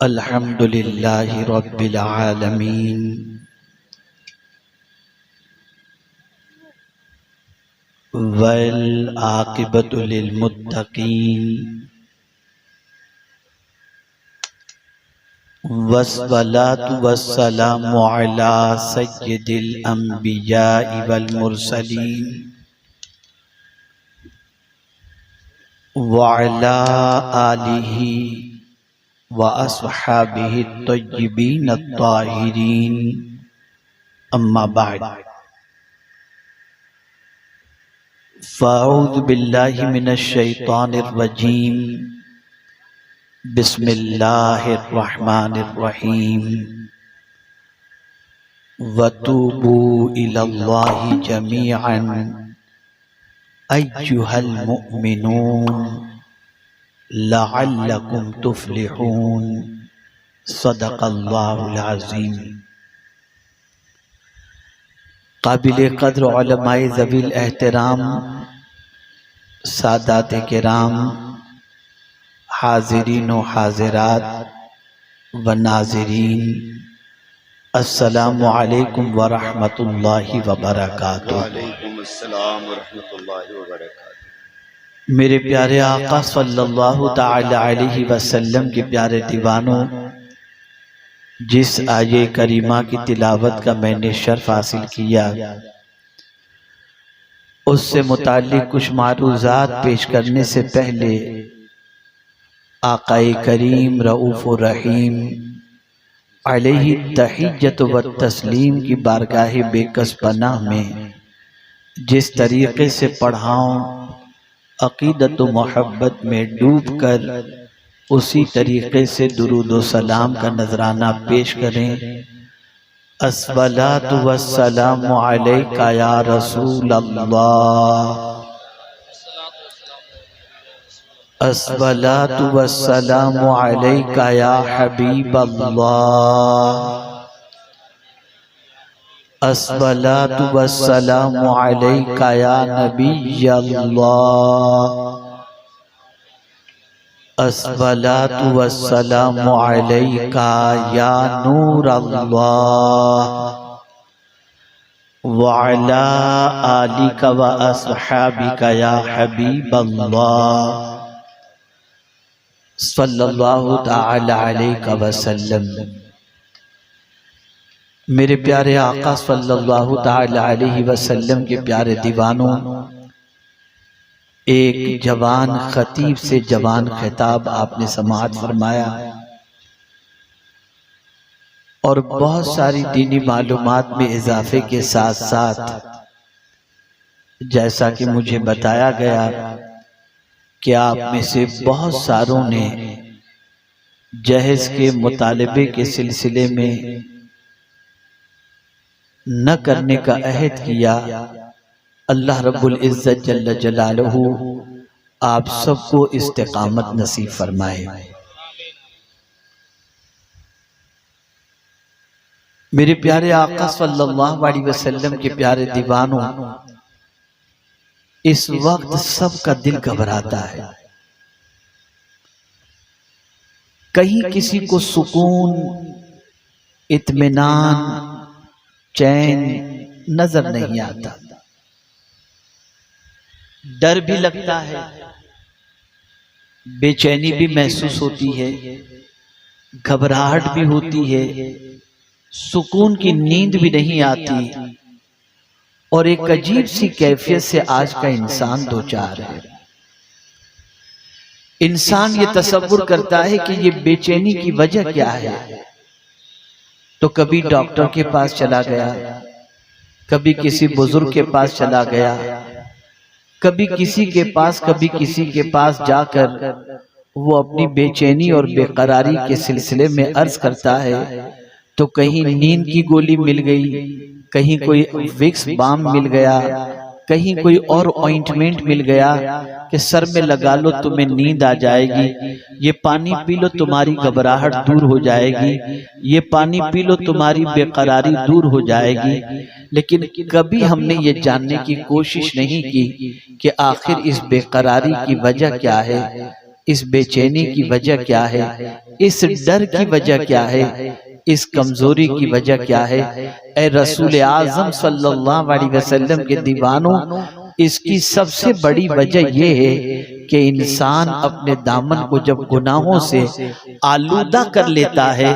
अल्हम्दुलिल्लाहि रब्बिल आलमीन वल आक़िबतु लिल मुत्तक़ीन वस्सलातु वस्सलामु अला सय्यिदिल अंबियाइ वल मुरसलीन व अला आलिहि व अस्हाबिहि तय्यिबीन अत्ताहिरीन अम्मा बाद फ़अऊज़ु बिल्लाहि मिनश शैतानिर रजीम बिस्मिल्लाहिर रहमानिर रहीम वतूबू इलल्लाहि जमीअन अय्युहल मुअमिनून लअल्लकुम तुफ्लिहून सदक़ल्लाहुल अज़ीम। काबिल क़द्र उलमाए ज़वील एहतराम सादात किराम हाज़िरीन व हाज़िरात व नाज़िरीन अस्सलामु अलैकुम व रहमतुल्लाहि व बरकातुहू। वालेकुम अस्सलाम व रहमतुल्लाहि व बरकातुहू। मेरे प्यारे आका सल्लल्लाहु तआला अलैहि वसल्लम के प्यारे दीवानों, जिस आये करीमा की तिलावत का मैंने शर्फ हासिल किया, उससे मुताल्लिक कुछ मारूज़ात पेश करने से पहले आकाए करीम रऊफ़ व रहीम अलैहि तहिय्यत व तस्लीम की बारगाह बेकस पनाह में जिस तरीक़े से पढ़ाऊँ, अक़ीदत व मोहब्बत में डूब कर उसी तरीक़े से दुरूद व सलाम का नजराना पेश करें। अस्सलातु वस्सलामु अलैका या रसूल अल्लाह, अस्सलातु वस्सलामु अलैका या हबीब अल्लाह, अस्सलातु वस्सलामु अलैका या नबी अल्लाह, अस्सलातु वस्सलामु अलैका या नूर अल्लाह व अला आलिका व अस्हाबिका या हबीब अल्लाह सल्लल्लाहु तआला अलैहि वसल्लम। मेरे प्यारे आका सल्लल्लाहु तआला अलैहि वसल्लम के प्यारे दीवानों, एक जवान खतीब से जवान खिताब आपने समाअत फरमाया और बहुत सारी दीनी मालूमात में इजाफे के साथ साथ जैसा कि मुझे बताया गया कि आप में से बहुत सारों ने जहेज के मुतालबे के सिलसिले में न करने का अहद किया। अल्लाह रब्बुल इज़्ज़त जल्ल जलालहू आप सबको इस्तिकामत नसीब फरमाए। मेरे प्यारे आका सल्लल्लाहु अलैहि वसल्लम के प्यारे दीवानों, इस वक्त सबका दिल घबराता है। कहीं किसी को सुकून, इत्मीनान, चैन नजर नहीं आता। डर भी लगता है, बेचैनी भी महसूस होती है, घबराहट भी होती है, सुकून की नींद भी नहीं आती और एक अजीब सी कैफियत से आज का इंसान दो चार है। इंसान ये तसव्वुर करता है कि ये बेचैनी की वजह क्या है, तो कभी डॉक्टर के पास चला गया, कभी किसी बुजुर्ग के पास चला गया, कभी किसी के पास जाकर वो अपनी बेचैनी और बेकरारी के सिलसिले में अर्ज करता है, तो कहीं नींद की गोली मिल गई, कहीं कोई विक्स बाम मिल गया, कहीं कोई और ऑइंटमेंट मिल गया कि सर में लगा लो तुम्हें नींद आ जाएगी, ये पानी पी लो तुम्हारी घबराहट दूर हो जाएगी, ये पानी पी लो तुम्हारी बेकरारी दूर हो जाएगी। लेकिन कभी हमने ये जानने की कोशिश नहीं की कि आखिर इस बेकरारी की वजह क्या है, इस बेचैनी की वजह क्या है, इस डर की वजह क्या है, इस कमजोरी की वजह क्या है। ए रसूल आज़म सल्लल्लाहु अलैहि वसल्लम के दीवानों, इसकी सबसे बड़ी वजह यह है कि इंसान अपने दामन को जब गुनाहों से आलूदा कर लेता है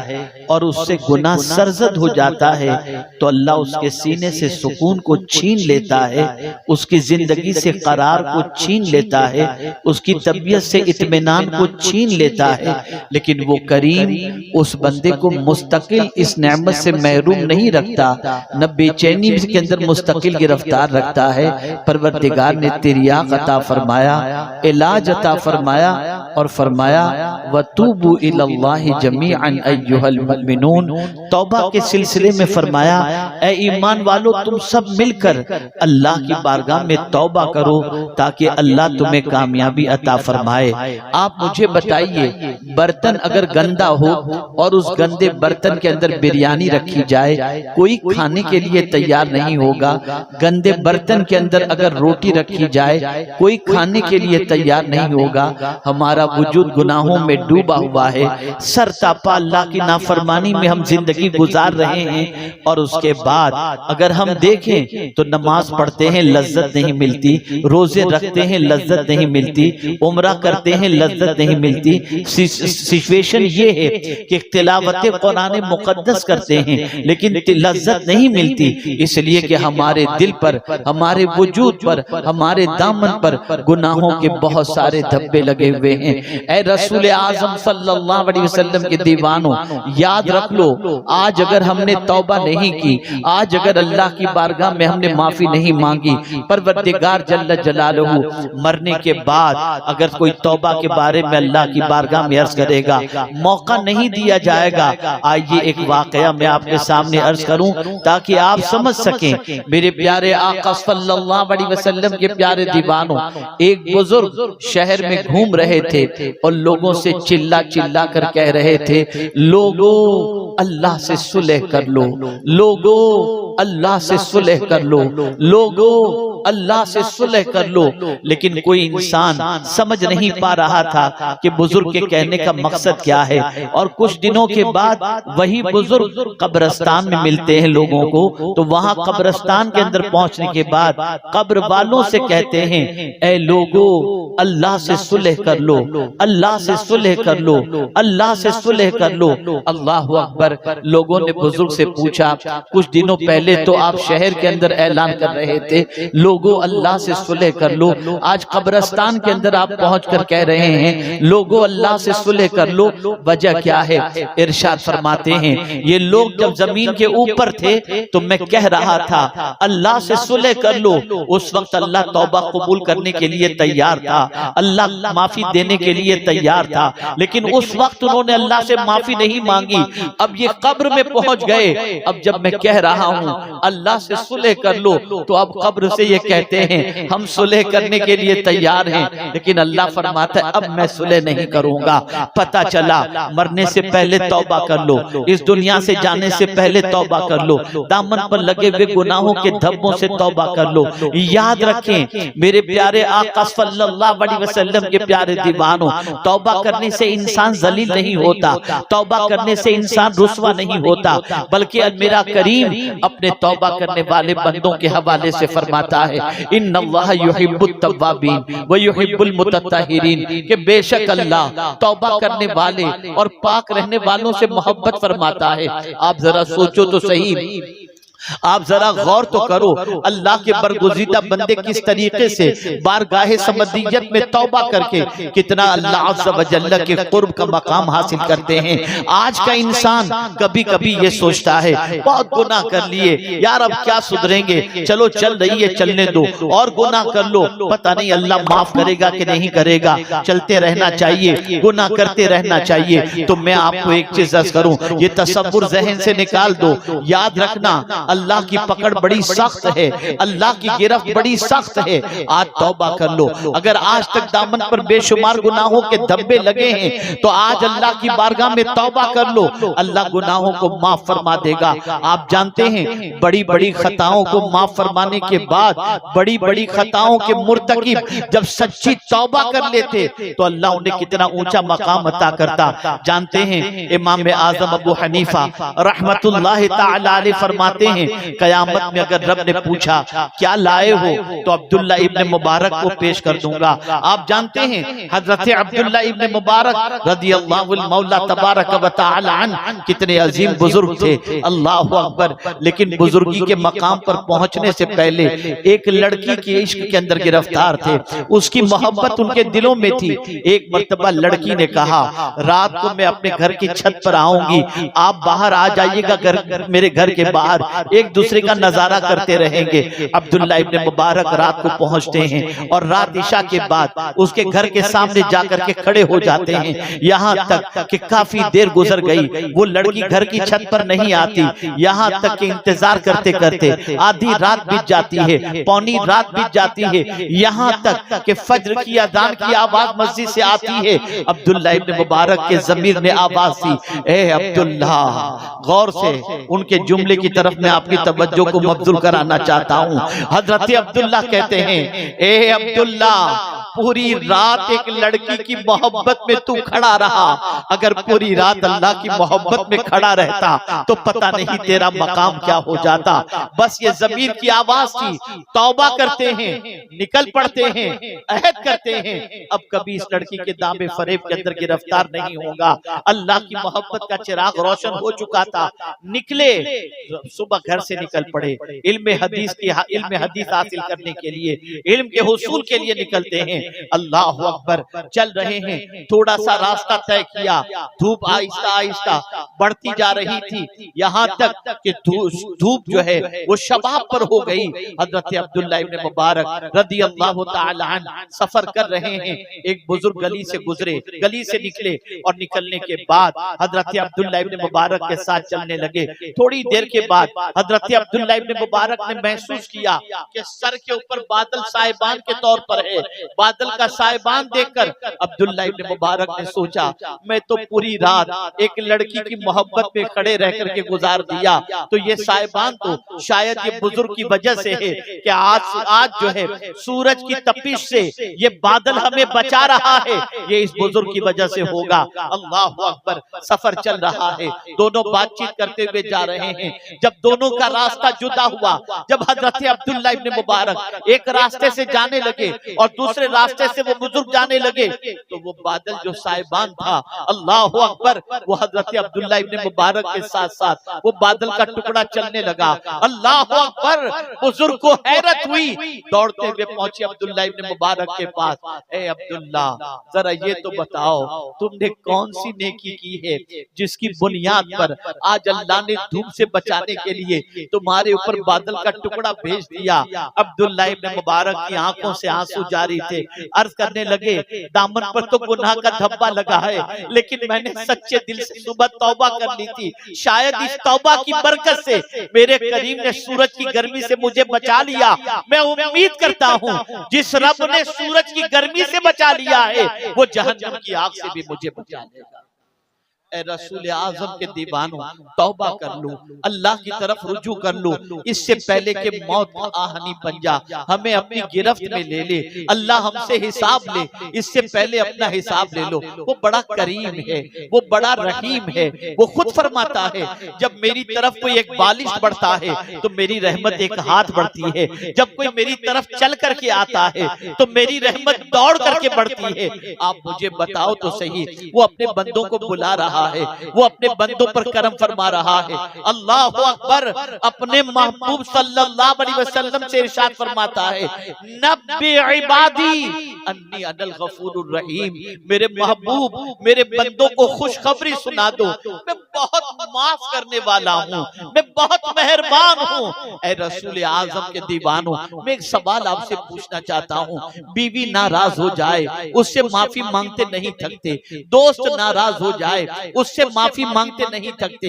और उससे गुनाह सरजद हो जाता है तो अल्लाह उसके सीने से सुकून को छीन लेता है, उसकी जिंदगी से करार को छीन लेता है, उसकी तबीयत से इत्मीनान को छीन लेता है। लेकिन वो करीम उस बंदे को मुस्तकिल इस नेमत से महरूम नहीं रखता, न बेचैनी के अंदर मुस्तकिल गिरफ्तार रखता है। परवरदिगार ने तिरयाक अता फरमाया, इलाज अता फरमाया और फरमाया वतूबू इलल्लाहि जमीअन अय्युहल मुमिनून। तौबा के सिलसिले में फरमाया ए ईमान वालों, तुम सब मिलकर अल्लाह की बारगाह में तौबा करो ताकि अल्लाह तुम्हें कामयाबी अता फरमाए। आप मुझे बताइए, बर्तन अगर गंदा हो और उस गंदे बर्तन के अंदर बिरयानी रखी जाए, कोई खाने के लिए तैयार नहीं होगा। गंदे बर्तन के अंदर अगर रोटी रखी जाए, कोई खाने के लिए तैयार नहीं होगा। हमारा वजूद गुनाहों में डूबा हुआ है, सरतापा अल्लाह की नाफरमानी में हम जिंदगी गुजार रहे हैं। और उसके बाद अगर हम देखें तो नमाज पढ़ते हैं, लज्जत नहीं मिलती, रोजे रखते हैं, लज्जत नहीं मिलती, उम्रा करते हैं, लज्जत नहीं मिलती। सिचुएशन ये है कि तिलावत कुरान मुकद्दस करते हैं लेकिन लज्जत नहीं मिलती, इसलिए कि हमारे दिल पर, हमारे वजूद पर, हमारे दामन पर गुनाहों के बहुत सारे धब्बे लगे हुए हैं। ऐ रसूल आज़म सल्लल्लाहु अलैहि वसल्लम के दीवानों, याद रख लो, आज अगर हमने तौबा नहीं की, आज अगर अल्लाह की बारगाह में हमने माफी नहीं मांगी, परवरदिगार जल्ल जलालहू मरने के बाद अगर कोई तौबा के बारे में अल्लाह की बारगाह में अर्ज करेगा, मौका नहीं दिया जाएगा। आइए एक वाकया मैं आपके सामने अर्ज करूं ताकि आप समझ सकें। मेरे प्यारे आका सल्लल्लाहु अलैहि वसल्लम के प्यारे दीवानों, एक बुजुर्ग शहर में घूम रहे थे और लोगों से चिल्ला चिल्ला कर कह रहे थे, लोगों अल्लाह से सुलह कर लो, लोगों अल्लाह से सुलह कर लो, लोगों अल्लाह से सुलह कर लो। लेकिन कोई इंसान समझ नहीं पा रहा था कि बुजुर्ग के कहने का मकसद क्या है। और कुछ दिनों के बाद वही बुजुर्ग कब्रिस्तान में मिलते हैं लोगों को, तो वहां कब्रिस्तान के अंदर पहुंचने के बाद कब्र वालों से कहते हैं, ऐ लोगों अल्लाह से सुलह कर लो, अल्लाह से सुलह कर लो, अल्लाह से सुलह कर लो। अल्लाहु अकबर। लोगों ने बुजुर्ग से पूछा, कुछ दिनों पहले तो आप शहर के अंदर ऐलान कर रहे थे लोगों अल्लाह से सुलह कर लो, आज कब्रिस्तान के अंदर आप पहुंचकर कह रहे हैं लोगों अल्लाह से सुलह कर लो, वजह क्या है? इरशाद फरमाते हैं, ये लोग जब जमीन के ऊपर थे तो मैं कह रहा था अल्लाह से सुलह कर लो, उस वक्त अल्लाह तौबा कबूल करने के लिए तैयार था, अल्लाह माफी देने के लिए तैयार था, लेकिन उस वक्त उन्होंने अल्लाह से माफी नहीं मांगी। अब ये कब्र में पहुंच गए, अब जब मैं कह रहा हूं अल्लाह से सुलह कर लो तो अब कब्र से ये कहते हैं हम सुलह करने के लिए तैयार हैं, लेकिन अल्लाह फरमाता है अब मैं सुलह नहीं करूंगा। पता चला मरने से पहले तौबा कर लो, इस दुनिया से जाने से पहले तौबा कर लो, दामन पर लगे हुए गुनाहों के धब्बों से तौबा कर लो। याद रखें मेरे प्यारे आका सल्लल्लाहु अलैहि वसल्लम के प्यारे दीवानों, तौबा करने से इंसान जलील नहीं होता, तौबा करने से इंसान रुसवा नहीं होता, बल्कि मेरा करीम अपने तौबा करने वाले बंदों के हवाले से फरमाता है इन्नल्लाह युहिब्बुत तव्वाबीन व युहिब्बुल मुतत्तहिरीन, कि बेशक अल्लाह तौबा करने वाले और पाक रहने वालों से मोहब्बत फरमाता है। आप जरा सोचो तो सही, आप जरा गौर तो करो, अल्लाह के बरगुज़ीदा बंदे किस तरीके से बारगाहे समदियत में तौबा करके कितना अल्लाह अज़्ज़ व जल्ल के कुर्ब का मकाम हासिल करते हैं। आज का इंसान कभी कभी ये सोचता है बहुत गुनाह कर लिए यार, अब क्या सुधरेंगे, चलो चल रही है चलने दो, और गुनाह कर लो, पता नहीं अल्लाह माफ करेगा कि नहीं करेगा, चलते रहना चाहिए, गुनाह करते रहना चाहिए। तो मैं आपको एक चीज अर्ज़ करूं, ये तसव्वुर ज़हन से निकाल दो, याद रखना अल्लाह की पकड़ बड़ी सख्त है, अल्लाह की गिरफ्त बड़ी सख्त है। आज तौबा कर लो। अगर आज तक दामन पर बेशुमार गुनाहों के धब्बे लगे हैं तो आज अल्लाह की बारगाह में तौबा कर लो, अल्लाह गुनाहों को माफ फरमा देगा। आप जानते हैं बड़ी बड़ी खताओं को माफ फरमाने के बाद, बड़ी बड़ी खताओं के मुर्तकिब जब सच्ची तौबा कर लेते तो अल्लाह उन्हें कितना ऊंचा मकाम अता करता। जानते हैं इमाम आजम अबू हनीफा रहमतुल्लाह ताला अलैह फरमाते हैं कयामत में अगर रब ने पूछा क्या लाए हो तो अब्दुल्ला इब्ने मुबारक को पेश कर दूंगा। आप जानते हैं हजरत अब्दुल्ला इब्ने मुबारक रदियल्लाहु मौला तबारक व तआला अन्हु कितने अजीम बुजुर्ग थे, अल्लाहु अकबर। लेकिन बुजुर्गी के मकाम पर पहुंचने से पहले एक लड़की के इश्क के अंदर गिरफ्तार थे, उसकी मोहब्बत उनके दिलों में थी। एक मर्तबा लड़की ने कहा रात को मैं अपने घर की छत पर आऊंगी, आप बाहर आ जाइएगा, मेरे घर के बाहर एक दूसरे का नजारा करते रहेंगे। अब्दुल्ला इब्ने मुबारक रात को पहुंचते हैं और रात इशा के बाद उसके घर के सामने जाकर के खड़े हो जाते हैं। यहाँ तक कि काफी देर गुजर गई, वो लड़की घर की छत पर नहीं आती। यहाँ तक कि इंतजार करते करते आधी रात बीत जाती है, पौनी रात बीत जाती है। यहाँ तक कि फज्र की अजान की आवाज मस्जिद से आती है। अब्दुल्ला इब्ने मुबारक के ज़मीर ने आवाज दी, ए अब्दुल्ला। गौर से उनके जुमले की तरफ मैं आपकी तवज्जो को मबजूल कराना चाहता हूँ। हजरत अब्दुल्ला कहते हैं, ए अब्दुल्ला, पूरी रात एक लड़की की मोहब्बत में तू खड़ा रहा, अगर पूरी रात अल्लाह की मोहब्बत में खड़ा रहता तो पता नहीं तेरा मकाम क्या हो जाता। बस ये ज़मीर की आवाज थी। तौबा करते हैं, निकल पड़ते हैं, अहद करते हैं, अब कभी इस लड़की के दामे फरेब के अंदर गिरफ्तार नहीं होगा। अल्लाह की मोहब्बत का चिराग रोशन हो चुका था। निकले, सुबह घर से निकल पड़े, इल्म हदीस हासिल करने के लिए, इल्म के हुसूल के लिए निकलते हैं। अल्लाह अकबर। चल रहे हैं, थोड़ा सा रास्ता तय किया, धूप आहिस्ता आहिस्ता बढ़ती जा रही थी, यहाँ तक कि धूप जो है वो शबाब पर हो गई। हजरत अब्दुल्ला इब्ने मुबारक रदियल्लाहु ताला अन्हु सफर कर रहे हैं। एक बुजुर्ग गली से गुजरे, गली से निकले और निकलने के बाद हजरत अब्दुल्ला इब्ने मुबारक के साथ चलने लगे। थोड़ी देर के बाद हजरत अब्दुल्ला इब्ने मुबारक ने महसूस किया कि सर के ऊपर बादल साहिबान के तौर पर है। बादल का साहिबान देखकर अब्दुल्ला इब्ने मुबारक ने सोचा, मैं तो पूरी रात एक लड़की की मोहब्बत में खड़े रह करके गुजार दिया, तो ये साहिबान तो शायद ये बुजुर्ग की वजह से है कि आज जो है सूरज की तपिश से ये बादल हमें बचा रहा है, ये इस बुजुर्ग की वजह से होगा। अल्लाह अकबर। सफर चल रहा है, दोनों बातचीत करते हुए जा रहे हैं। जब दोनों का रास्ता जुदा हुआ, जब हजरत अब्दुल्ला इब्ने मुबारक एक रास्ते से जाने लगे और दूसरे रास्ते से वो बुजुर्ग जाने लगे, तो वो बादल जो साहिबान था, अल्लाह अकबर, वो हजरत अब्दुल्ला इब्ने मुबारक के साथ साथ वो बादल का टुकड़ा चलने लगा। अल्लाह अकबर। बुजुर्ग को हैरत हुई, दौड़ते हुए पहुंचे अब्दुल्ला इब्ने मुबारक के पास। ए अब्दुल्ला, जरा ये तो बताओ, तुमने कौन सी नेकी की है जिसकी बुनियाद पर आज अल्लाह ने धूप से बचाने के लिए तुम्हारे ऊपर बादल का टुकड़ा भेज दिया। अब्दुल्ला इब्ने मुबारक की आंखों से आंसू जारी थे। अर्ज करने लगे, दामन पर तो गुनाह का धब्बा लगा है, लेकिन मैंने सच्चे दिल से सुबह तौबा कर ली थी। शायद इस तौबा की बरकत से मेरे करीम ने सूरज की गर्मी से मुझे बचा लिया। मैं उम्मीद करता हूँ जिस रब ने सूरज की गर्मी से बचा लिया है, वो जहन्नम की आग से भी मुझे बचा लेगा। ए रसूल आजम के दीवानों, तौबा कर लो, अल्लाह की तरफ रुजू कर लो, इससे पहले कि मौत का आहनी बन जा हमें अपनी गिरफ्त में ले ले। अल्लाह हमसे हिसाब ले, इससे पहले अपना हिसाब ले लो। वो बड़ा करीम है, वो बड़ा रहीम है। वो खुद फरमाता है, जब मेरी तरफ कोई एक बालिश बढ़ता है तो मेरी रहमत एक हाथ बढ़ती है, जब कोई मेरी तरफ चल करके आता है तो मेरी रहमत दौड़ करके बढ़ती है। आप मुझे बताओ तो सही, वो अपने बंदों को बुला रहा है, वो अपने बंदों पर करम फरमा रहा है। अल्लाह अकबर। अपने महबूब सल्लल्लाहु अलैहि वसल्लम से इरशाद फरमाता है, नब्बी इबादी अन्नी अनल गफूरुर रहीम। मेरे महबूब, मेरे बंदों को खुशखबरी सुना दो, मैं बहुत माफ करने वाला हूँ, मैं बहुत मेहरबान हूँ। ऐ रसूल आजम के दीवानों, मैं एक सवाल आपसे पूछना चाहता हूँ। बीवी नाराज हो जाए उससे माफी मांगते नहीं थकते, दोस्त नाराज हो जाए उससे माफी मांगते नहीं थकते,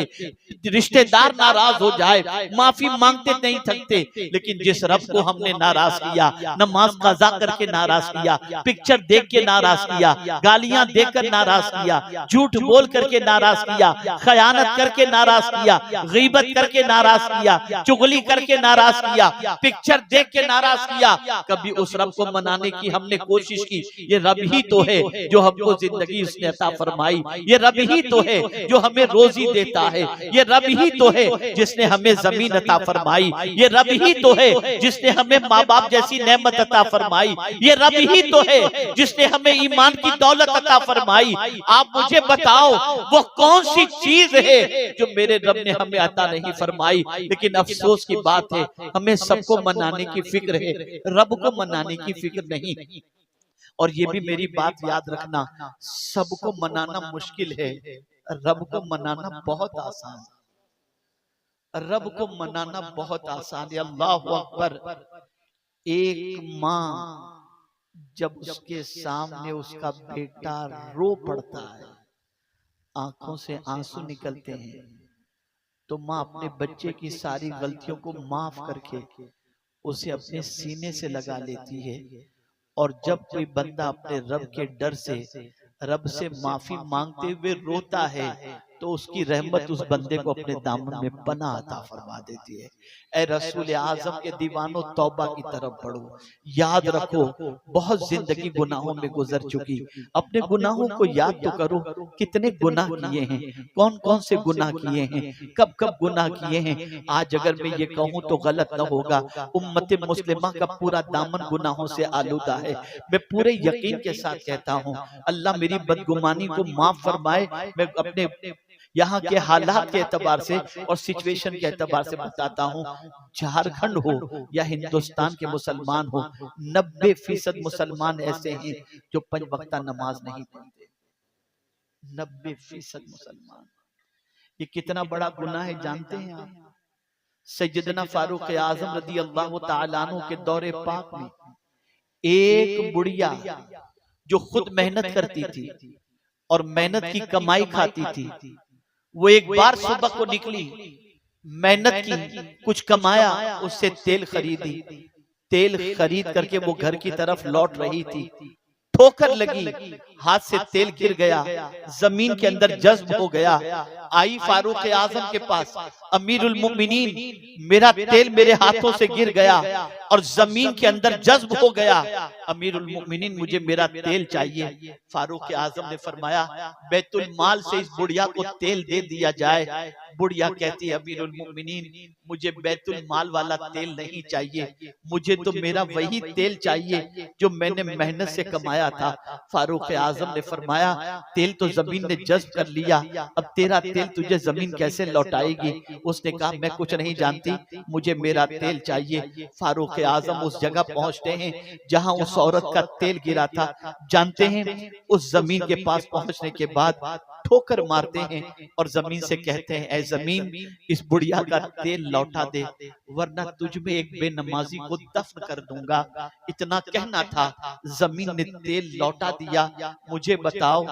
रिश्तेदार नाराज हो जाए माफी मांगते नहीं थकते, लेकिन जिस रब को हमने नाराज किया, नमाज कज़ा करके नाराज किया, पिक्चर देख के नाराज किया, गालियां देकर नाराज किया, झूठ बोल करके नाराज किया, खयानत करके नाराज किया, गीबत करके नाराज किया, चुगली करके नाराज किया, पिक्चर देख के नाराज किया, कभी उस रब को मनाने की हमने कोशिश की? ये रब ही तो है जो हमको जिंदगी उसने अता फरमाई, ये रब ही तो है जो हमें रोजी देता है, ये रब ही तो है जिसने हमें जमीन अता फरमाई, ये रब ही तो है जिसने हमें माँ बाप जैसी नेमत अता फरमाई, ये रब ही तो है जिसने हमें ईमान की दौलत अता फरमाई। आप मुझे बताओ वो कौन सी चीज है जो मेरे रब ने हमें अता नहीं फरमाई? लेकिन अफसोस की बात है, हमें सबको मनाने की फिक्र है, रब को मनाने की फिक्र नहीं। और ये भी मेरी बात याद रखना, सबको मनाना मुश्किल है, रब को मनाना बहुत आसान है, रब को मनाना बहुत आसान है। अल्लाह अकबर। एक माँ जब उसके सामने उसका बेटा रो पड़ता है, आंखों से आंसू निकलते हैं, तो माँ अपने बच्चे की सारी गलतियों को माफ करके उसे अपने सीने से लगा लेती है। और जब कोई बंदा अपने रब के डर से, रब से माफी मांगते हुए रोता है, तो उसकी रहमत उस बंदे को अपने दामन में पनाह अता फरमा देती है। ऐ रसूल आजम के दीवानों, तौबा की तरफ बढ़ो। याद रखो, बहुत जिंदगी गुनाहों में गुजर चुकी, अपने गुनाहों को याद तो करो, कितने गुनाह किए हैं, कौन कौन से गुनाह किए हैं, कब कब गुनाह किए हैं। आज अगर मैं ये कहूँ तो गलत न होगा, उम्मत मुस्लिमा का पूरा दामन गुनाहों से आलूदा है। मैं पूरे यकीन के साथ कहता हूँ, अल्लाह मेरी बदगुमानी को माफ फरमाए। मैं अपने यहाँ के हालात के एतबार से और सिचुएशन के एतबार से बताता हूँ, झारखंड हो या हिंदुस्तान के मुसलमान हो, 90% मुसलमान ऐसे हैं जो 5 वक्ता नमाज नहीं पढ़ते। 90% मुसलमान। ये कितना बड़ा गुनाह है जानते हैं आप? सैयदना फारूक आजम रदी अल्लाह तआला अन्हु के दौरे पाक में एक बुढ़िया जो खुद मेहनत करती थी और मेहनत की कमाई खाती थी, वो एक बार सुबह को निकली, मेहनत की, कुछ कमाया, उससे तेल खरीदी, तेल खरीद करके वो घर की तरफ लौट रही थी, ठोकर लगी, हाथ से तेल गिर गया, जमीन के अंदर जज्ब हो गया। आई फारूक आजम के पास, अमीरुल मोमिनीन, मेरा तेल मेरे हाथों से गिर गया और जमीन के अंदर जज्ब हो गया, अमीरुल मोमिनीन मुझे मेरा तेल चाहिए। फारूक आजम ने फरमाया, बैतुल माल से इस बुढ़िया को तेल दे दिया जाए। बुढ़िया कहती है, अमीरुल मोमिनीन मुझे बैतुल माल वाला तेल नहीं चाहिए, मुझे तो मेरा वही तेल चाहिए जो मैंने मेहनत से कमाया था। फारूक आजम ने फरमाया, तेल तो जमीन ने जज्ब कर लिया, अब तेरा तेल तुझे जमीन कैसे लौटाएगी? उसने कहा, मैं कुछ नहीं जानती, मुझे मेरा तेल चाहिए। फारूक आजम उस जगह पहुंचते हैं जहां उस औरत का तेल गिरा था। जानते हैं, उस जमीन के पास पहुंचने के बाद ठोकर मारते हैं और जमीन से कहते हैं, ऐ जमीन, इस बुढ़िया का तेल लौटा दे, वरना तुझ में एक बेनमाजी को दफन कर दूंगा। इतना कहना था, जमीन ने तेल लौटा दिया। मुझे बताओ,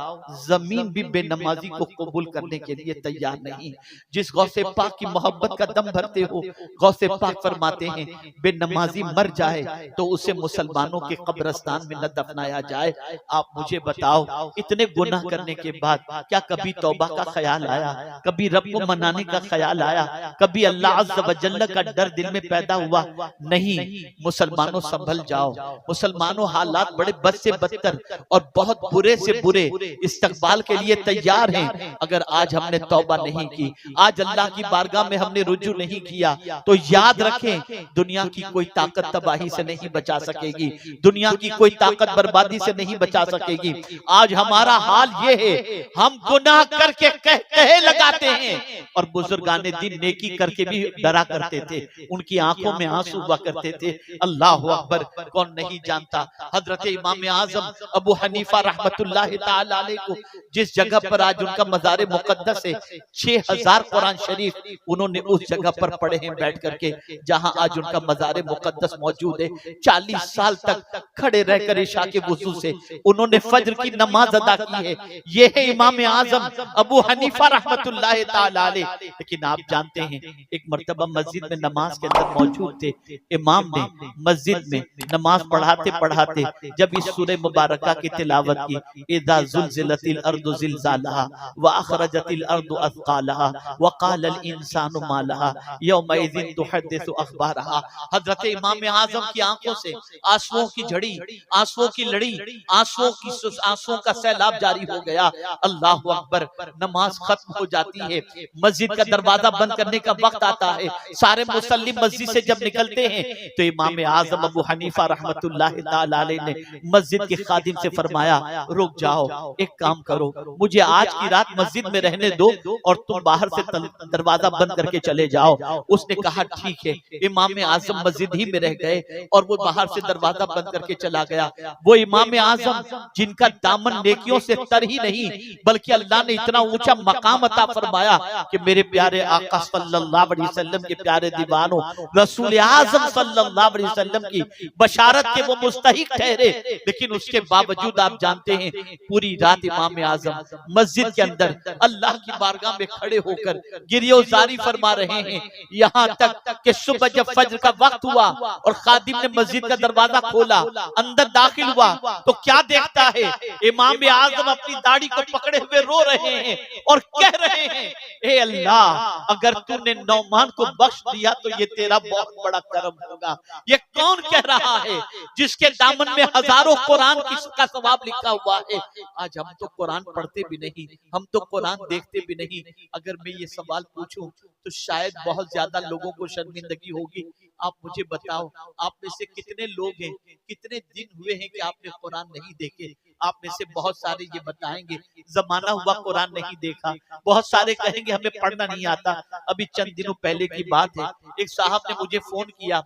जमीन भी बेनमाजी को कबूल करने के लिए तैयार नहीं। जिस गौसे पाक की मोहब्बत का दम भरते हो, गौसे पाक फरमाते हैं, बेनमाजी मर जाए तो उसे मुसलमानों के कब्रिस्तान में न दफनाया जाए। आप मुझे बताओ, इतने गुनाह करने के बाद क्या कभी तौबा का ख्याल आया? कभी रब को मनाने का ख्याल आया? कभी अल्लाह अज़्ज़ व जल्ल का डर दिल में पैदा हुआ? नहीं। मुसलमानों संभल जाओ, मुसलमानों हालात बड़े बद से बदतर और बहुत बुरे से बुरे इस्तकबाल के लिए तैयार हैं। अगर आज हमने तौबा नहीं की, आज अल्लाह की बारगाह में हमने रुजू नहीं किया, तो याद रखें, दुनिया की कोई ताकत तबाही से नहीं बचा सकेगी, दुनिया की कोई ताकत बर्बादी से नहीं बचा सकेगी। आज हमारा हाल ये है, हम गुनाह करके कहे लगा लगाते हैं। और बुजुर्गाने दिन नेकी करके भी डरा करते थे, उनकी आंखों में आंसू हुआ करते थे। अल्लाह अकबर, कौन नहीं जानता हजरत इमाम आजम अबू हनीफा रहमतुल्लाह ताला अलैह को जिस जगह पर आज उनका मज़ार मुक़द्दस है, 6000 कुरान शरीफ उन्होंने उस जगह पर पढ़े हैं बैठ करके, जहां आज उनका मज़ार मुक़द्दस मौजूद है। 40 साल तक खड़े रहकर इशा के वुज़ू से उन्होंने फज्र की नमाज अदा की है। ये है इमाम आजम अबू हनीफा रहमतुल्लाह ताला अलैह। लेकिन आप जानते हैं, एक मर्तबा मस्जिद में नमाज के अंदर मौजूद थे, इमाम ने मस्जिद में नमाज पढ़ाते पढ़ाते जब इस सूरह मुबारका की तिलावत की, इज़ा ज़ुल्ज़िलतिल अर्दु ज़िलज़ालहा व अख़रजतिल अर्दु अथक़ालहा व क़ालल इंसानु मा लहा यौमइज़िन तुहद्दिसु अख़बारहा। हज़रत इमाम आज़म की आंखों से आंसुओं की झड़ी, आंसुओं की लड़ी, आंसुओं का सैलाब जारी हो गया। अल्लाह अकबर, नमाज खत्म हो जाती है, मस्जिद का दरवाजा बंद करने का वक्त आता है। सारे मुसल्ली मस्जिद से जब निकलते हैं तो इमाम आज़म अबू हनीफा रहमतुल्लाह ताला अलैह ने मस्जिद के खादिम से फरमाया, रुक जाओ, एक काम करो, मुझे आज की रात मस्जिद में रहने दो और तुम बाहर से दरवाजा बंद करके चले जाओ। उसने कहा ठीक है। इमाम आज़म मस्जिद ही में रह गए और वो बाहर से दरवाजा बंद करके चला गया। वो इमाम आज़म जिनका दामन नेकियों से तर ही नहीं, बल्कि अल्लाह ने इतना ऊंचा मकाम अता फरमाया कि मेरे प्यारे आका सल्लल्लाहु अलैहि वसल्लम के प्यारे दीवानों, रसूल आज़म सल्लल्लाहु अलैहि वसल्लम की बशारत के वो मुस्तहिक ठहरे। लेकिन उसके बावजूद आप जानते हैं, पूरी रात इमाम आज़म मस्जिद के अंदर अल्लाह की बारगाह में खड़े होकर गिरियोजारी फरमा रहे हैं, यहाँ तक कि सुबह जब फज्र का वक्त हुआ और खादिम ने मस्जिद का दरवाजा खोला, अंदर दाखिल हुआ तो क्या देखता है, इमाम आज़म अपनी दाढ़ी को पकड़े हुए रो रहे हैं और कह रहे हैं, ए अल्लाह, अगर तूने नौमान को बख्श दिया तो ये तेरा बहुत बड़ा करम होगा। ये कौन कह रहा है जिसके दामन में हजारों कुरान का सवाब लिखा हुआ है। आज हम तो कुरान पढ़ते भी नहीं, हम तो कुरान देखते भी नहीं। अगर मैं ये सवाल पूछूं तो शायद बहुत ज्यादा लोगों को शर्मिंदगी होगी। आप मुझे बताओ, आप में से कितने लोग हैं, कितने दिन हुए हैं कि आपने कुरान नहीं देखे? आप में से बहुत सारे ये बताएंगे जमाना हुआ कुरान नहीं देखा, बहुत सारे कहेंगे हमें पढ़ना नहीं आता। अभी चंद दिनों पहले की बात है, एक साहब ने मुझे फोन किया,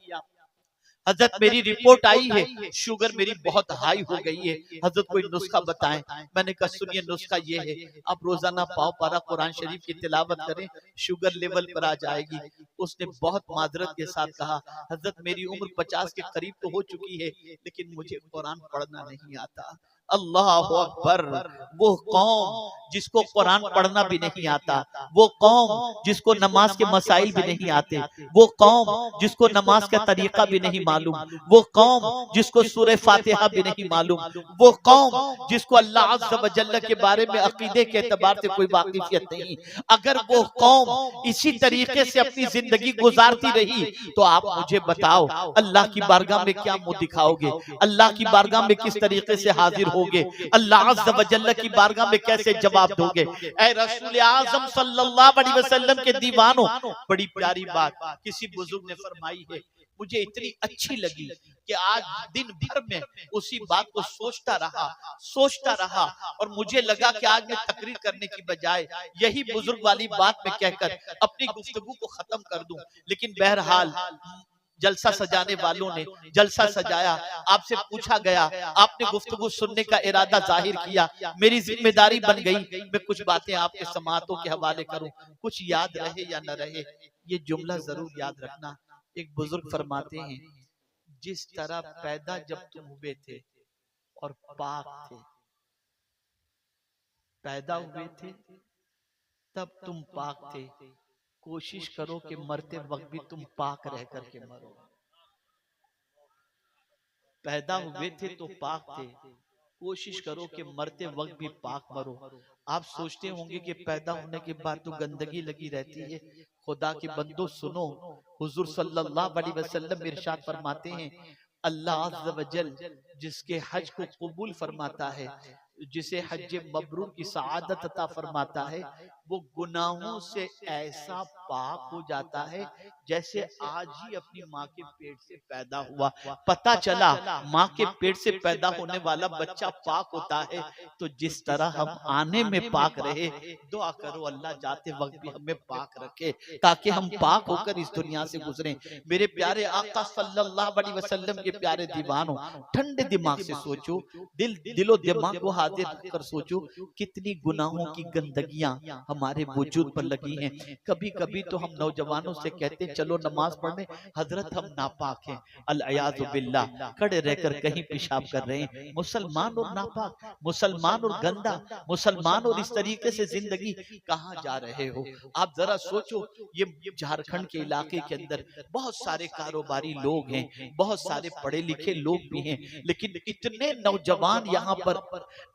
हजरत मेरी रिपोर्ट आई है, शुगर मेरी बहुत हाई हो गई है, हजरत कोई नुस्खा बताएं। मैंने कहा सुनिए, नुस्खा ये है, आप रोजाना पाव पारा कुरान शरीफ की तिलावत करें, शुगर लेवल पर आ जाएगी। उसने बहुत माजरत के साथ कहा, हजरत मेरी उम्र 50 के करीब तो हो चुकी है, लेकिन मुझे कुरान पढ़ना नहीं आता। अल्लाह अकबर, वो कौम जिसको कुरान पढ़ना भी नहीं आता, वो कौम जिसको नमाज के मसाइल भी नहीं आते, वो कौम जिसको नमाज का तरीका भी नहीं मालूम, वो कौम जिसको सूरह फातिहा भी नहीं मालूम, वो कौम जिसको अल्लाह अज़्ज़ व जल्ल के बारे में अकीदे के एतबार से कोई वाकिफियत नहीं। अगर वो कौम इसी तरीके से अपनी जिंदगी गुजारती रही तो आप मुझे बताओ, अल्लाह की बारगाह में क्या मुंह दिखाओगे? अल्लाह की बारगाह में किस तरीके से हाजिर होगे? अल्लाह अज़्ज़ व जल्ल की बारगाह में कैसे जवाब दोगे? ऐ रसूल आज़म सल्लल्लाहु अलैहि वसल्लम के दीवानों, बड़ी प्यारी बात किसी बुजुर्ग ने फरमाई है, मुझे इतनी अच्छी लगी कि आज दिन भर में उसी बात को सोचता रहा और मुझे लगा कि आज मैं तकरीर करने की बजाय यही बुजुर्ग वाली बात में कहकर अपनी गुफ्तगू को खत्म कर दूं। लेकिन बहरहाल जलसा सजाने वालों ने जलसा सजाया, आपसे पूछा गया, आपने गुफ्तगू सुनने का इरादा जाहिर किया, मेरी जिम्मेदारी बन गई मैं कुछ बातें आपके समातों के हवाले करूं, कुछ याद रहे या न रहे, ये जुमला जरूर याद रखना। एक बुजुर्ग फरमाते हैं, जिस तरह पैदा जब तुम हुए थे और पाक थे, पैदा हुए थे तब तुम पाक थे, कोशिश करो कि मरते वक्त भी तुम पाक रह करके मरो। पैदा हुए थे तो पाक थे, कोशिश करो कि मरते वक्त भी पाक मरो। आप सोचते होंगे कि पैदा होने के बाद तो गंदगी लगी रहती है। खुदा के बंदो सुनो, हुजूर सल्लल्लाहु अलैहि वसल्लम इरशाद फरमाते हैं, अल्लाह अज़्ज़ व जल जिसके हज को कबूल फरमाता है, जिसे हज मबरूर की सआदत अता फरमाता है, वो गुनाहों से ऐसा पाक हो जाता है जैसे आज ही अपनी माँ के पेट से पैदा हुआ। पता चला माँ के पेट से पैदा होने वाला बच्चा पाक होता है, तो जिस तरह हम आने में पाक रहे, दुआ करो अल्लाह जाते वक्त भी हमें पाक रखे ताकि हम पाक होकर इस दुनिया से गुजरें। मेरे प्यारे आका सल्लल्लाहु अलैहि वसल्लम के प्यारे दीवानों, ठंडे दिमाग से सोचो, दिलो दिमाग को हाजिर कर सोचो, कितनी गुनाहों की गंदगियां हमारे वजूद पर लगी हैं। कभी कभी तो हम नौजवानों से कहते हैं चलो नमाज पढ़ने, हजरत हम नापाक हैं, अल-अयाज़ु बिल्लाह, खड़े रहकर कहीं पेशाब कर रहे हैं। मुसलमान और नापाक, मुसलमान और गंदा, मुसलमान और इस तरीके से जिंदगी कहाँ जा रहे हो आप जरा सोचो। ये झारखंड के इलाके के अंदर बहुत सारे कारोबारी लोग हैं, बहुत सारे पढ़े लिखे लोग भी हैं, लेकिन इतने नौजवान यहाँ पर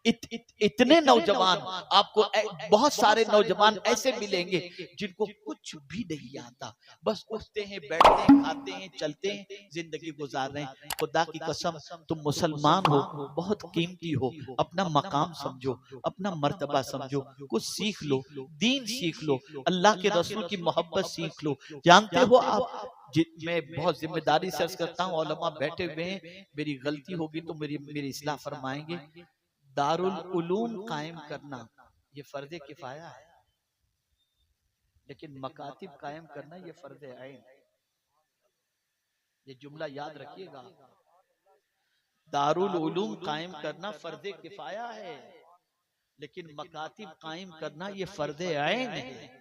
इतने नौजवान आपको बहुत सारे नौजवान ऐसे मिलेंगे जिनको कुछ भी नहीं आता, बस उठते हैं, बैठते हैं, खाते हैं, चलते हैं, जिंदगी गुजार रहे हैं। खुदा की कसम, तुम मुसलमान हो, बहुत कीमती हो, अपना मकाम समझो, अपना मर्तबा समझो, कुछ सीख लो, दीन सीख लो, अल्लाह के रसूल की मोहब्बत सीख लो। जानते हो आप, मैं बहुत जिम्मेदारी से अर्ज करता हूँ, उलमा बैठे हुए हैं, मेरी गलती होगी तो मेरी इस्लाह फरमाएंगे। दारुल उलूम कायम करना ये फर्ज़े किफाया है, लेकिन मकातिब कायम करना ये फर्ज़े ऐन। ये जुमला याद रखिएगा, दारुल उलूम कायम करना फर्ज़े किफाया है, लेकिन मकातिब कायम करना ये फर्ज़े ऐन है।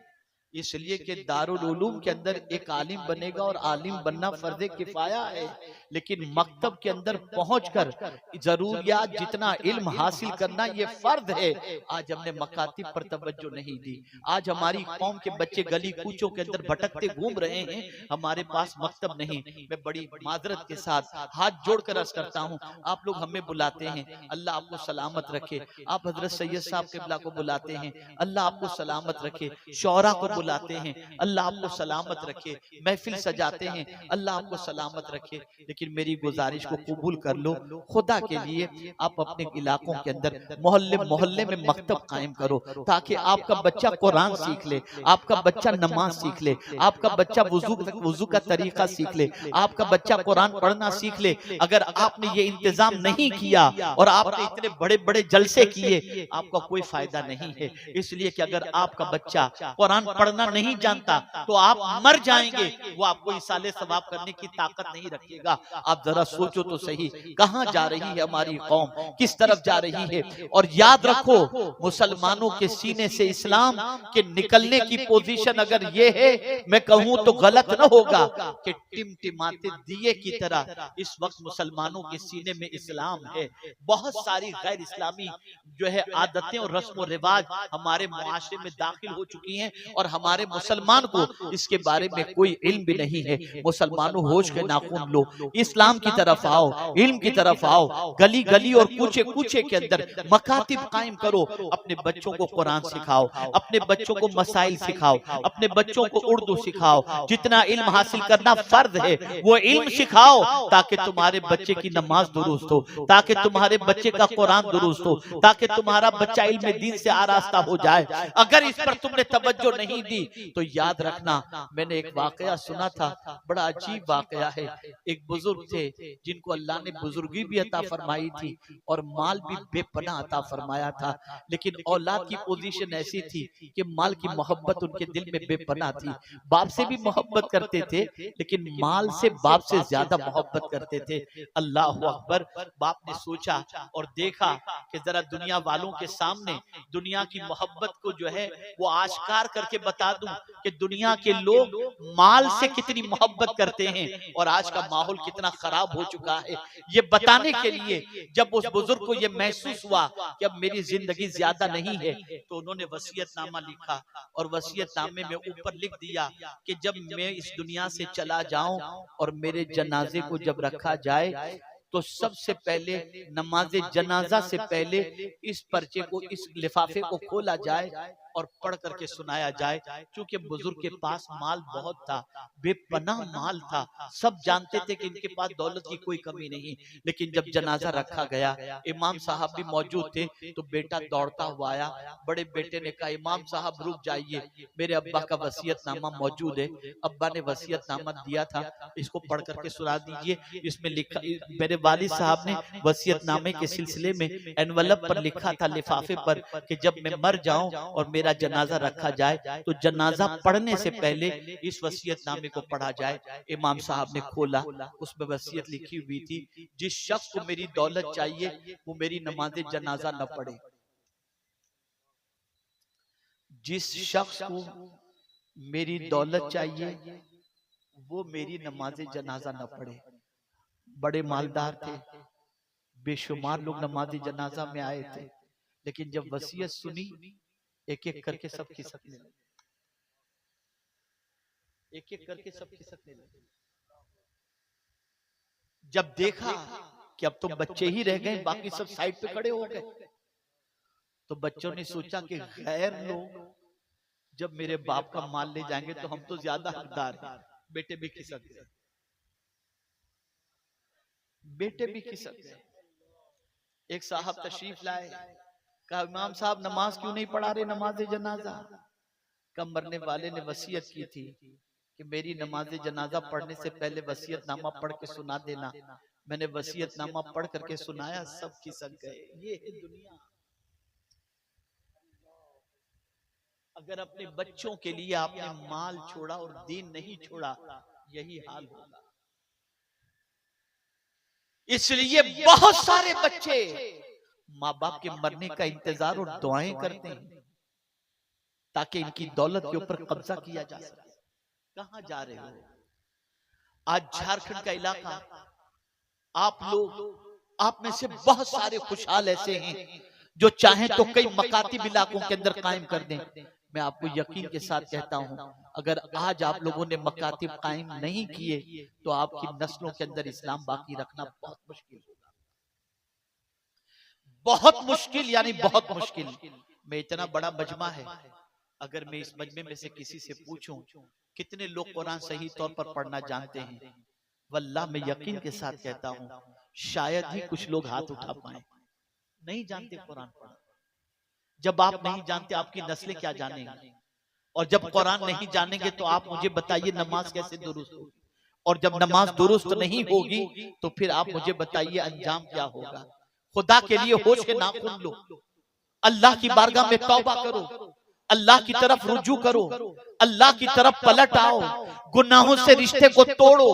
इसलिए कि दारुल उलूम के अंदर एक आलिम बनेगा और आलिम बनना फर्ज़े किफाया है, लेकिन मकतब के अंदर पहुंचकर जरूरियात जितना इल्म हासिल करना ये फर्ज है। आज हमने मकातिब पर तवज्जो नहीं दी, आज हमारी कौम के बच्चे गली कूचों के अंदर भटकते घूम रहे हैं, हमारे पास मकतब नहीं। मैं बड़ी माजरत के साथ हाथ जोड़कर अर्ज करता हूँ, आप लोग हमें बुलाते हैं, अल्लाह आपको सलामत रखे, आप हजरत सैयद साहब किबला को बुलाते हैं, अल्लाह आपको सलामत रखे, शौरा को बुलाते हैं, अल्लाह आपको सलामत रखे, महफिल सजाते हैं, अल्लाह आपको सलामत रखे, लेकिन मेरी गुजारिश को कबूल कर लो, खुदा के लिए आप अपने इलाकों के अंदर मोहल्ले मोहल्ले में मकतब कायम करो, ताकि आपका बच्चा कुरान सीख ले, आपका बच्चा नमाज सीख ले, आपका बच्चा वुजू का तरीका सीख ले, आपका बच्चा कुरान पढ़ना सीख ले। अगर आपने ये इंतजाम नहीं किया और आपने इतने बड़े बड़े जलसे किए, आपका कोई फायदा नहीं है। इसलिए कि अगर आपका बच्चा कुरान पढ़ना नहीं जानता तो आप मर जाएंगे, वो आपको इसाले सवाब करने की ताकत नहीं रखेगा। आप जरा सोचो तो सही, कहां जा रही है हमारी कौम, किस तरफ जा रही है। और याद रखो, मुसलमानों के सीने से इस्लाम के निकलने की पोजीशन अगर ये है, मैं कहूं तो गलत न होगा कि टिमटिमाते दिए की तरह इस वक्त मुसलमानों के सीने में इस्लाम है। बहुत सारी गैर इस्लामी जो है आदतें और रस्म और रिवाज हमारे मुआशरे में दाखिल हो चुकी हैं, और हमारे मुसलमान को इसके बारे में कोई इल्म भी नहीं है। मुसलमानों होश के नाखून लो, इस्लाम की तरफ आओ, इल्म की तरफ आओ, गली गली और कूचे कूचे के अंदर मकातिब कायम करो, अपने बच्चों को कुरान सिखाओ, अपने बच्चों को मसाइल सिखाओ, अपने बच्चों को उर्दू सिखाओ, जितना इल्म हासिल करना फर्ज है वो इल्म सिखाओ, ताकि तुम्हारे बच्चे की नमाज दुरुस्त हो, ताकि तुम्हारे बच्चे का कुरान दुरुस्त हो, ताकि तुम्हारा बच्चा इल्म दीन से आरास्ता हो जाए। अगर इस पर तुमने तवज्जो नहीं दी तो याद रखना, मैंने एक वाकया सुना था, बड़ा अजीब वाकया है। एक बुजुर्ग थे जिनको अल्लाह ने बुजुर्गी भी अता फरमाई थी और माल भी बेपनाह अता फरमाया था, लेकिन औलाद की पोजीशन ऐसी थी कि माल की मोहब्बत उनके दिल में बेपनाह थी। बाप से भी मोहब्बत करते थे, लेकिन माल से बाप से ज्यादा मोहब्बत करते थे। अल्लाह अकबर। बाप ने सोचा और देखा कि जरा दुनिया वालों के सामने दुनिया की मोहब्बत को जो है वो आश्कार करके बता दूं कि दुनिया के लोग माल से कितनी मोहब्बत करते हैं और आज का माहौल कितना खराब हो चुका है। ये बताने के लिए जब उस बुजुर्ग को ये महसूस हुआ कि अब मेरी जिंदगी ज्यादा नहीं है, तो उन्होंने वसीयतनामा लिखा और वसीयतनामे में ऊपर लिख दिया कि जब मैं इस दुनिया से चला जाऊं और मेरे जनाजे को जब रखा जाए तो सबसे पहले नमाजे जनाजा से पहले इस पर्चे को, इस लिफाफे को खोला जाए और पढ़ करके सुनाया जाए। क्योंकि बुजुर्ग के पास माल बहुत था, बेपनाह माल था, सब जानते थे कि इनके पास दौलत की कोई कमी नहीं। लेकिन जब जनाजा रखा गया, इमाम साहब भी मौजूद थे, तो बेटा दौड़ता हुआ आया। बड़े बेटे ने कहा, इमाम साहब रुक जाइए, मेरे अब्बा का वसीयतनामा मौजूद है, अब्बा ने वसीयतनामा दिया था, इसको पढ़ करके सुना दीजिए। इसमें लिखा, मेरे वालिद साहब ने वसीयतनामे के सिलसिले में एनवलप पर लिखा था, लिफाफे पर, कि जब मैं मर जाऊं और मेरा जनाजा रखा जाए तो जनाजा पढ़ने से पहले इस वसीयतनामे को पढ़ा जाए। इमाम साहब ने खोला, उसमें वसीयत लिखी हुई थी, जिस शख्स को मेरी दौलत चाहिए वो मेरी नमाज जनाजा न पढ़े। जिस शख्स को मेरी दौलत चाहिए वो मेरी नमाज जनाजा न पढ़े। बड़े मालदार थे, बेशुमार लोग नमाज जनाजा में आए थे, लेकिन जब वसीयत सुनी एक एक करके सब खिसकने लगे, एक एक करके सब खिसकने लगे। जब देखा कि अब तो बच्चे ही रह गए, बाकी सब साइड पे खड़े हो गए, तो बच्चों ने सोचा कि गैर लोग जब मेरे बाप का माल ले जाएंगे तो हम तो ज्यादा हकदार हैं। बेटे भी खिसक गए, बेटे भी खिसक गए। एक साहब तशरीफ लाए, कहा, इमाम साहब नमाज क्यों नहीं पढ़ा रहे, नमाज जनाजा? कब मरने वाले ने वसीयत की थी कि मेरी नमाज जनाजा पढ़ने से पहले वसीयतनामा पढ़ के सुना देना। मैंने वसीयतनामा पढ़ करके सुनाया, सब खिसक गए। ये है दुनिया। अगर अपने बच्चों के लिए आपने माल छोड़ा और दीन नहीं छोड़ा, यही हाल होगा। इसलिए बहुत सारे बच्चे माँ बाप के मरने का इंतजार और दुआएं करते हैं ताकि इनकी दौलत के ऊपर कब्जा किया जा सके। कहां जा रहे हो? आज झारखंड का इलाका, आप लोग, आप में से बहुत सारे खुशहाल ऐसे हैं जो चाहें तो कई मकातिब इलाकों के अंदर कायम कर दें। मैं आपको यकीन के साथ कहता हूं, अगर आज आप लोगों ने मकातिब कायम नहीं किए तो आपकी नस्लों के अंदर इस्लाम बाकी रखना बहुत मुश्किल होगा, बहुत मुश्किल, यानी बहुत मुश्किल। मैं इतना बड़ा मजमा है, अगर मैं इस मजमे में से किसी से पूछूं कितने लोग कुरान सही तौर पर पढ़ना जानते हैं, वल्लाह मैं यकीन के साथ कहता हूं शायद ही कुछ लोग हाथ उठा पाए। नहीं जानते कुरान पढ़ना। जब आप नहीं जानते आपकी नस्लें क्या जानेंगी, और जब कुरान नहीं जानेंगे तो आप मुझे बताइए नमाज कैसे दुरुस्त होगी, और जब नमाज दुरुस्त नहीं होगी तो फिर आप मुझे बताइए अंजाम क्या होगा। खुदा के लिए होश के नाखून लो, अल्लाह की बारगाह में तौबा करो, अल्लाह की तरफ रुजू करो, अल्लाह की तरफ पलट आओ, गुनाहों से रिश्ते को तोड़ो,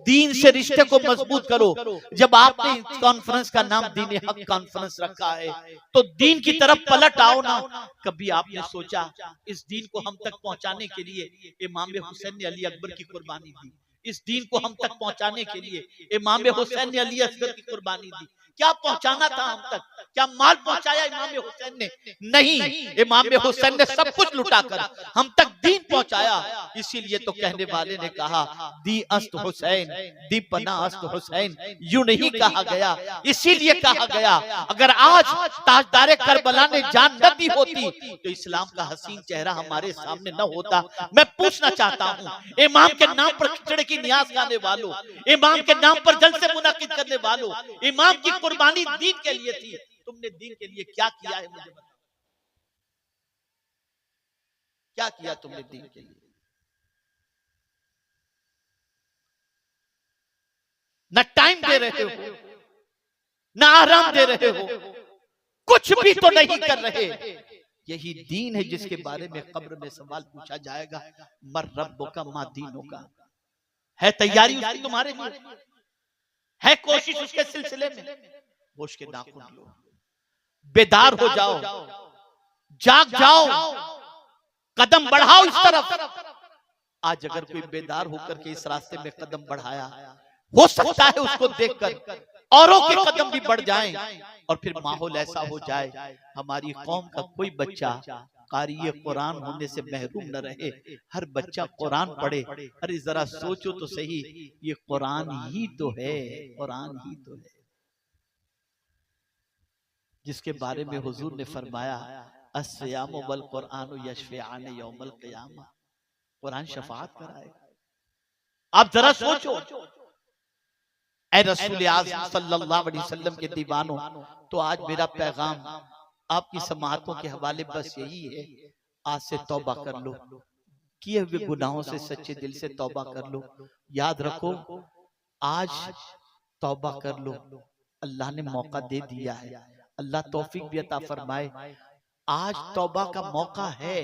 दीन से रिश्ते को मजबूत करो। जब आपने इस कॉन्फ्रेंस का नाम दीन हक कॉन्फ्रेंस रखा है तो दीन की तरफ पलट आओ ना। कभी आपने सोचा इस दीन को हम तक पहुंचाने के लिए इमाम हुसैन ने अली अकबर की कुर्बानी दी, इस दीन को हम तक पहुंचाने के लिए इमाम हुसैन ने अली असगर की कुर्बानी दी। क्या पहुंचाना था हम तक? क्या माल पहुंचाया इमाम हुसैन ने? नहीं, इमाम हुसैन ने सब कुछ लुटाकर हम तक दीन पहुंचाया। इसीलिए तो कहने वाले ने कहा, दी अस्त हुसैन, दी पना अस्त हुसैन, यूं नहीं कहा गया, इसीलिए कहा गया। अगर आज ताजदारे करबला ने जान न दी होती तो इस्लाम का हसीन चेहरा हमारे सामने न होता। मैं पूछना चाहता हूं, इमाम के नाम पर खिचड़ी की नियाज गाने वालों, इमाम के नाम पर जलसे मुनाकिद करने वालों, इमाम की कुर्बानी दीन के लिए थी, तुमने दीन के लिए क्या किया है मुझे बताओ? क्या किया तुमने दीन के लिए? न टाइम दे रहे हो, न आराम दे रहे हो, कुछ भी तो नहीं कर रहे। यही दीन है जिसके बारे में कब्र में सवाल पूछा जाएगा, मर रब्बो का मा दीनों का। है तैयारी उसकी तुम्हारे लिए? है कोशिश उसके सिलसिले में? होश के नाखून लो, बेदार हो जाओ, जाग जाओ, कदम बढ़ाओ इस तरफ। आज अगर कोई बेदार होकर के इस रास्ते में कदम बढ़ाया, हो सकता है उसको देखकर औरों के कदम भी बढ़ जाएं, और फिर माहौल ऐसा हो जाए हमारी कौम का कोई बच्चा कारी कुरान होने से महरूम न रहे, हर बच्चा कुरान पढ़े। अरे जरा सोचो तो सही, ये कुरान ही तो है, कुरान ही तो है जिसके बारे में हुजूर ने फरमाया, अस्सियामु वल कुरानु यशफ़िआन यौमल क़ियामा, कुरान शफाअत कराएगा। आप जरा सोचो, ऐ रसूल आज़म सल्लल्लाहु अलैहि वसल्लम के दीवानों, तो आज मेरा पैगाम आपकी समाअतों के हवाले बस यही है, आज से तौबा कर लो, किए हुए गुनाहों से सच्चे दिल से तौबा कर लो। याद रखो, आज तौबा कर लो, अल्लाह ने मौका दे दिया है, अल्लाह तौफीक भी अता फरमाए। आज तौबा का मौका है,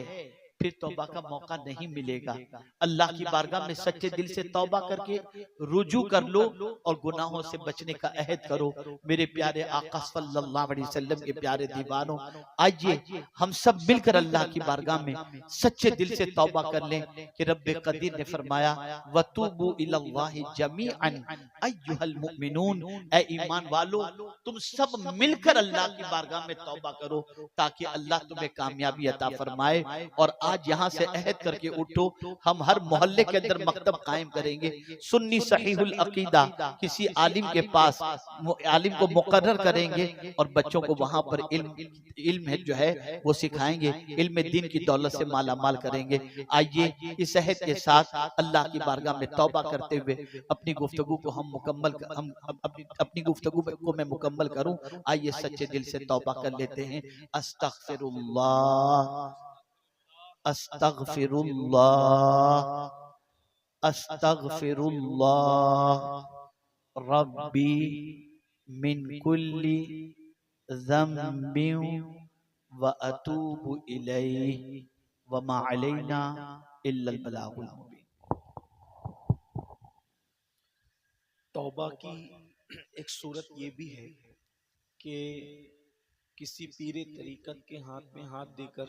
फिर तौबा का मौका नहीं मिलेगा। अल्लाह की बारगाह में सच्चे दिल से तौबा करके रुजू कर लो और गुनाहों से बचने का अहद करो। मेरे प्यारे आका सल्लल्लाहु अलैहि वसल्लम के प्यारे दीवानों, आइए हम सब मिलकर अल्लाह की बारगाह में सच्चे दिल से तौबा कर लें कि रब्बे कदीर ने फरमाया वतूबू इलल्लाहि जमीअन अय्युहल मुमिनून, ऐ ईमान वालों तुम सब मिलकर अल्लाह की बारगाह में तौबा करो ताकि अल्लाह तुम्हें कामयाबी अता फरमाए। और आज यहाँ से अहद करके उठो, हम हर मोहल्ले के अंदर मकतब कायम करेंगे, सुन्नी सहीहुल अकीदा किसी आलिम के पास आलिम को मुकर्रर करेंगे और बच्चों को वहां पर इल्म जो है वो सिखाएंगे, इल्म दीन की दौलत से माला माल करेंगे। आइए इस अहद के साथ अल्लाह की बारगाह में तौबा करते हुए अपनी गुफ्तगू को अपनी गुफ्तगू को मैं मुकम्मल करूं। आइए सच्चे दिल से तौबा कर लेते हैं। अस्तगफिरुल्लाह अस्तगफिरुल्लाह अस्तगफिरुल्लाह रब्बी मिन कुल्ली ज़म्बिन व अतूबु इलैहि व मा अलैना इल्लल बलागुल मुबीन। तौबा की एक सूरत ये भी है कि किसी पीरे तरीकत के हाथ में हाथ देकर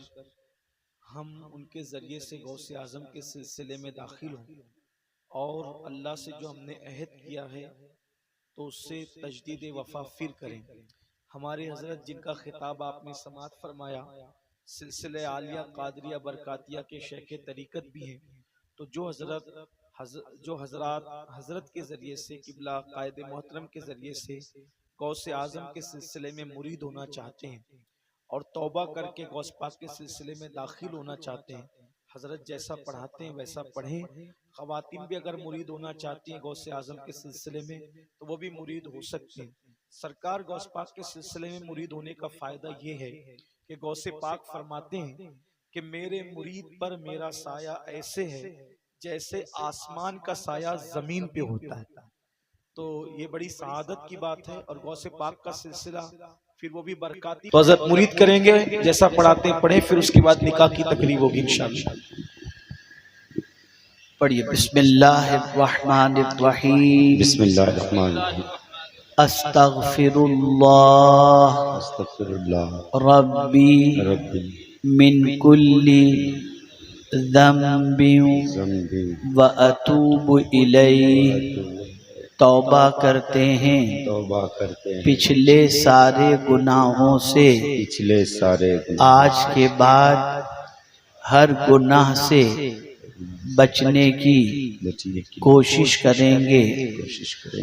हम उनके ज़रिए से गौसे आज़म के सिलसिले में दाखिल हों और अल्लाह से जो हमने अहद किया है तो उससे तजदीद वफ़ा फिर करें। हमारे हज़रत जिनका खिताब आपने समात फरमाया सिलसिले आलिया कादरिया बरकातिया के शेख तरीकत भी हैं, तो जो हज़रत के ज़रिए से किबला कायद मोहतरम के ज़रिए से गौसे आज़म के सिलसिले में मुरीद होना चाहते हैं और तौबा करके गौस पाक के सिलसिले में दाखिल होना चाहते हैं, हज़रत जैसा पढ़ाते हैं वैसा पढ़ें। ख़वातीन भी अगर मुरीद होना चाहती हैं गौसे आज़म के सिलसिले में तो वो भी मुरीद हो सकती हैं। सरकार गौस पाक के सिलसिले में मुरीद होने का फ़ायदा ये है कि गौसे पाक फरमाते हैं कि मेरे मुरीद पर मेरा साया ऐसे है जैसे आसमान का साया ज़मीन पे होता है। तो ये बड़ी सआदत की बात है और गौसे पाक का सिलसिला फिर वो भी बरकाती। तो हज़रत मुरीद करेंगे जैसा पढ़ाते हैं पढ़े, फिर उसके बाद निकाह की तकरीब होगी इंशाअल्लाह। पढ़िए बिस्मिल्लाहिर्रहमानिर्रहीम बिस्मिल्लाहिर्रहमानिर्रहीम अस्तगफिरुल्लाह अस्तगफिरुल्लाह रब्बी रब्बी मिन कुल्ली ज़म्बिन ज़म्बिन व अतूबु इलैहि, तौबा करते हैं पिछले सारे गुनाहों से, पिछले सारे आज के बाद हर गुनाह से बचने की कोशिश करेंगे।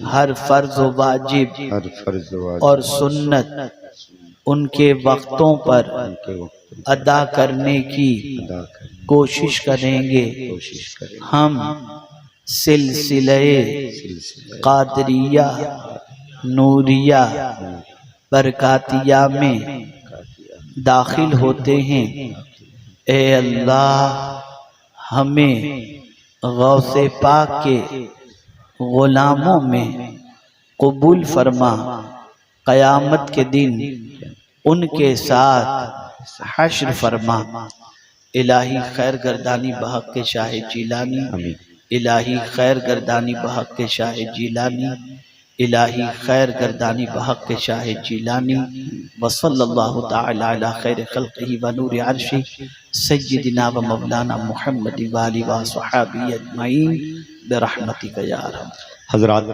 हर फर्ज वाजिब और सुन्नत उनके वक्तों पर अदा करने की कोशिश करेंगे। हम सिलसिले कादरिया नूरिया बरकातिया में दाखिल होते हैं। ए अल्लाह हमें गौसे पाक के गुलामों में कबूल फरमा, क़यामत के दिन उनके साथ हश्र फरमा। इलाही खैर गर्दानी बहक के शाह जीलानी, इलाही खैर गर्दानी बहक के शाह जीलानी, इलाही खैर गर्दानी बहक के शाह जीलानी। वसल्लल्लाहु तआला अला खैर खल्क़िही व नूरि अर्शी सय्यिदिना व मौलाना मुहम्मद व आलिहि व अस्हाबिही अजमईन बिरहमतिका या अरहम। हज़रात,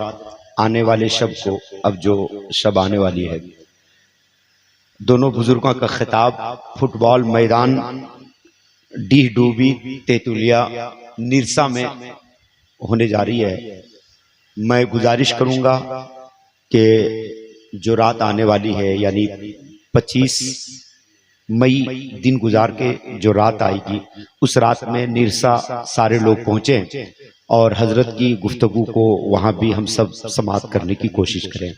आने वाले शब को, अब जो शब आने वाली है, दोनों बुजुर्गों का खिताब फुटबॉल मैदान डीह डूबी तेतुलिया निरसा में होने जा रही है। मैं गुजारिश करूंगा कि जो रात आने वाली है यानी 25 मई दिन गुजार के जो रात आएगी उस रात में निरसा सारे लोग पहुंचे और हजरत की गुफ्तगू को वहां भी हम सब समाप्त करने की कोशिश करें।